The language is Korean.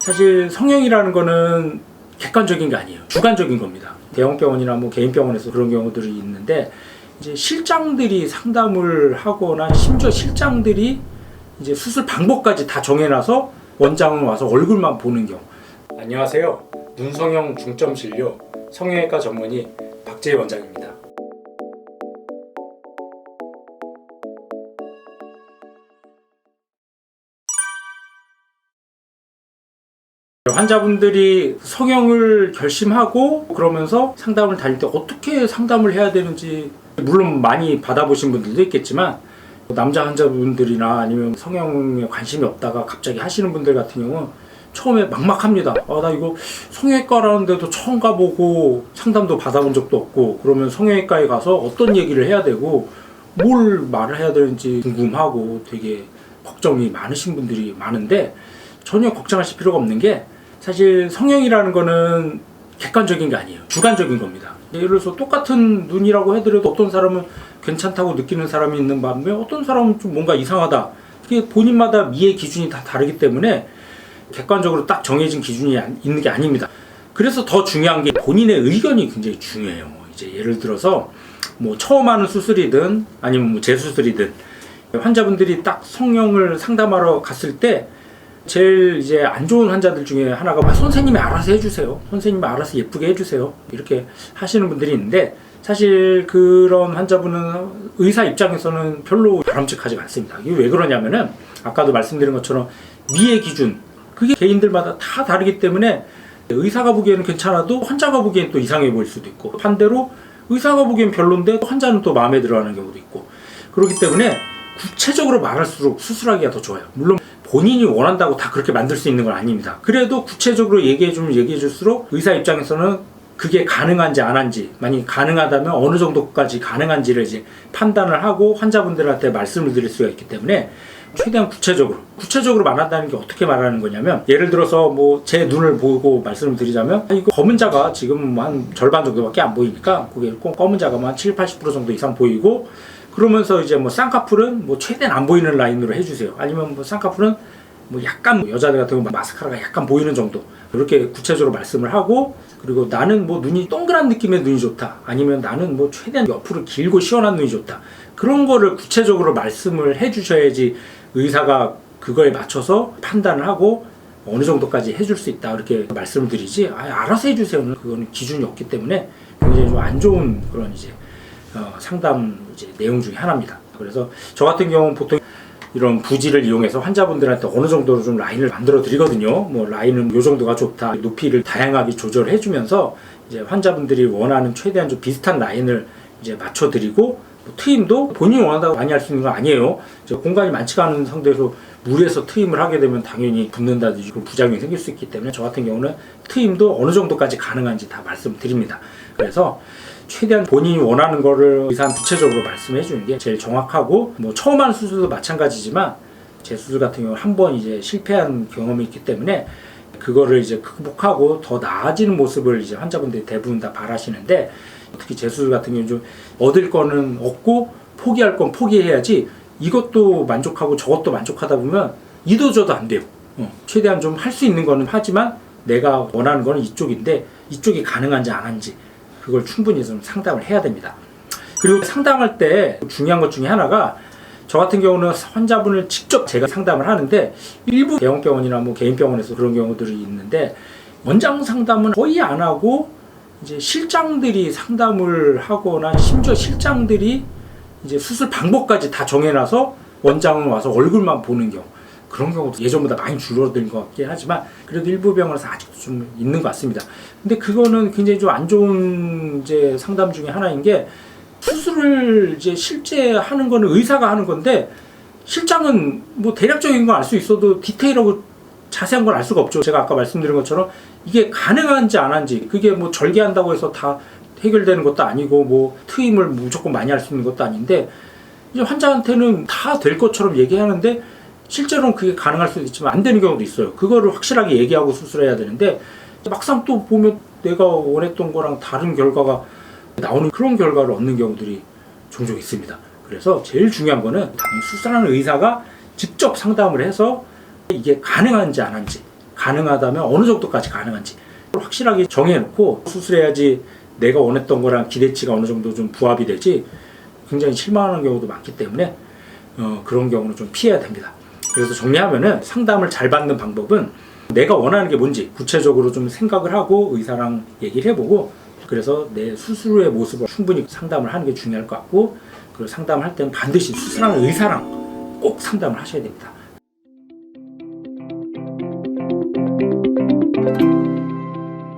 사실 성형이라는 거는 객관적인 게 아니에요. 주관적인 겁니다. 대형 병원이나 뭐 개인 병원에서 그런 경우들이 있는데, 이제 실장들이 상담을 하거나 심지어 실장들이 이제 수술 방법까지 다 정해놔서 원장은 와서 얼굴만 보는 경우. 안녕하세요. 눈성형 중점 진료 성형외과 전문의 박재희 원장입니다. 환자분들이 성형을 결심하고 그러면서 상담을 다닐 때 어떻게 상담을 해야 되는지, 물론 많이 받아보신 분들도 있겠지만 남자 환자분들이나 아니면 성형에 관심이 없다가 갑자기 하시는 분들 같은 경우는 처음에 막막합니다. 나 이거 성형외과라는 데도 처음 가보고 상담도 받아본 적도 없고, 그러면 성형외과에 가서 어떤 얘기를 해야 되고 뭘 말을 해야 되는지 궁금하고 되게 걱정이 많으신 분들이 많은데, 전혀 걱정하실 필요가 없는 게, 사실 성형이라는 거는 객관적인 게 아니에요. 주관적인 겁니다. 예를 들어서 똑같은 눈이라고 해더라도 어떤 사람은 괜찮다고 느끼는 사람이 있는 반면에 어떤 사람은 좀 뭔가 이상하다. 이게 본인마다 미의 기준이 다 다르기 때문에 객관적으로 딱 정해진 기준이 있는 게 아닙니다. 그래서 더 중요한 게 본인의 의견이 굉장히 중요해요. 이제 예를 들어서 뭐 처음 하는 수술이든 아니면 뭐 재수술이든 환자분들이 딱 성형을 상담하러 갔을 때 제일 이제 안 좋은 환자들 중에 하나가 선생님이 알아서 해주세요. 선생님이 알아서 예쁘게 해주세요. 이렇게 하시는 분들이 있는데, 사실 그런 환자분은 의사 입장에서는 별로 바람직하지가 않습니다. 이게 왜 그러냐면은 아까도 말씀드린 것처럼 미의 기준, 그게 개인들마다 다 다르기 때문에 의사가 보기에는 괜찮아도 환자가 보기엔 또 이상해 보일 수도 있고, 반대로 의사가 보기엔 별론데 환자는 또 마음에 들어하는 경우도 있고, 그렇기 때문에 구체적으로 말할수록 수술하기가 더 좋아요. 물론 본인이 원한다고 다 그렇게 만들 수 있는 건 아닙니다. 그래도 구체적으로 얘기해주면 얘기해줄수록 의사 입장에서는 그게 가능한지 안 한지, 만약에 가능하다면 어느 정도까지 가능한지를 이제 판단을 하고 환자분들한테 말씀을 드릴 수가 있기 때문에 최대한 구체적으로 말한다는 게 어떻게 말하는 거냐면, 예를 들어서 뭐 제 눈을 보고 말씀을 드리자면, 이거 검은 자가 지금 한 절반 정도밖에 안 보이니까 그게 검은 자가 한 70-80% 정도 이상 보이고, 그러면서 이제 뭐 쌍꺼풀은 뭐 최대한 안 보이는 라인으로 해주세요. 아니면 뭐 쌍꺼풀은 뭐 약간 여자들 같은 경우 마스카라가 약간 보이는 정도, 그렇게 구체적으로 말씀을 하고, 그리고 나는 뭐 눈이 동그란 느낌의 눈이 좋다, 아니면 나는 뭐 최대한 옆으로 길고 시원한 눈이 좋다, 그런 거를 구체적으로 말씀을 해주셔야지 의사가 그거에 맞춰서 판단을 하고 어느 정도까지 해줄 수 있다, 이렇게 말씀을 드리지, 알아서 해주세요는 그거는 기준이 없기 때문에 굉장히 좀 안 좋은 그런 이제 상담 이제 내용 중에 하나입니다. 그래서 저 같은 경우는 보통 이런 부지를 이용해서 환자분들한테 어느 정도로 좀 라인을 만들어 드리거든요. 뭐 라인은 요 정도가 좋다, 높이를 다양하게 조절해 주면서 이제 환자분들이 원하는 최대한 좀 비슷한 라인을 이제 맞춰 드리고, 뭐 트임도 본인이 원한다고 많이 할 수 있는 건 아니에요. 이제 공간이 많지가 않은 상태에서 무리해서 트임을 하게 되면 당연히 붓는다든지 그런 부작용이 생길 수 있기 때문에 저 같은 경우는 트임도 어느 정도까지 가능한지 다 말씀드립니다. 그래서 최대한 본인이 원하는 거를 의사한테 구체적으로 말씀해 주는 게 제일 정확하고, 뭐 처음 하는 수술도 마찬가지지만 제 수술 같은 경우는 한 번 이제 실패한 경험이 있기 때문에 그거를 이제 극복하고 더 나아지는 모습을 이제 환자분들이 대부분 다 바라시는데, 특히 제 수술 같은 경우는 좀 얻을 거는 얻고 포기할 건 포기해야지, 이것도 만족하고 저것도 만족하다 보면 이도저도 안 돼요. 최대한 좀 할 수 있는 거는 하지만 내가 원하는 거는 이쪽인데 이쪽이 가능한지 안 한지 그걸 충분히 좀 상담을 해야 됩니다. 그리고 상담할 때 중요한 것 중에 하나가, 저 같은 경우는 환자분을 직접 제가 상담을 하는데, 일부 대형 병원이나 뭐 개인 병원에서 그런 경우들이 있는데, 원장 상담은 거의 안 하고 이제 실장들이 상담을 하거나 심지어 실장들이 이제 수술 방법까지 다 정해놔서 원장은 와서 얼굴만 보는 경우, 그런 경우도 예전보다 많이 줄어든 것 같긴 하지만 그래도 일부 병원에서 아직도 좀 있는 것 같습니다. 근데 그거는 굉장히 좀 안 좋은 이제 상담 중에 하나인 게, 수술을 이제 실제 하는 거는 의사가 하는 건데 실장은 뭐 대략적인 건 알 수 있어도 디테일하고 자세한 건 알 수가 없죠. 제가 아까 말씀드린 것처럼 이게 가능한지 안 한지, 그게 뭐 절개한다고 해서 다 해결되는 것도 아니고 뭐 트임을 무조건 많이 할 수 있는 것도 아닌데, 이제 환자한테는 다 될 것처럼 얘기하는데 실제로는 그게 가능할 수도 있지만 안 되는 경우도 있어요. 그거를 확실하게 얘기하고 수술해야 되는데, 막상 또 보면 내가 원했던 거랑 다른 결과가 나오는, 그런 결과를 얻는 경우들이 종종 있습니다. 그래서 제일 중요한 거는 당연히 수술하는 의사가 직접 상담을 해서 이게 가능한지 안 한지, 가능하다면 어느 정도까지 가능한지 확실하게 정해놓고 수술해야지 내가 원했던 거랑 기대치가 어느 정도 좀 부합이 되지 굉장히 실망하는 경우도 많기 때문에 그런 경우는 좀 피해야 됩니다. 그래서 정리하면은 상담을 잘 받는 방법은 내가 원하는 게 뭔지 구체적으로 좀 생각을 하고 의사랑 얘기를 해보고 그래서 내 수술 후의 모습을 충분히 상담을 하는 게 중요할 것 같고 그리고 상담할 때는 반드시 수술하는 의사랑 꼭 상담을 하셔야 됩니다.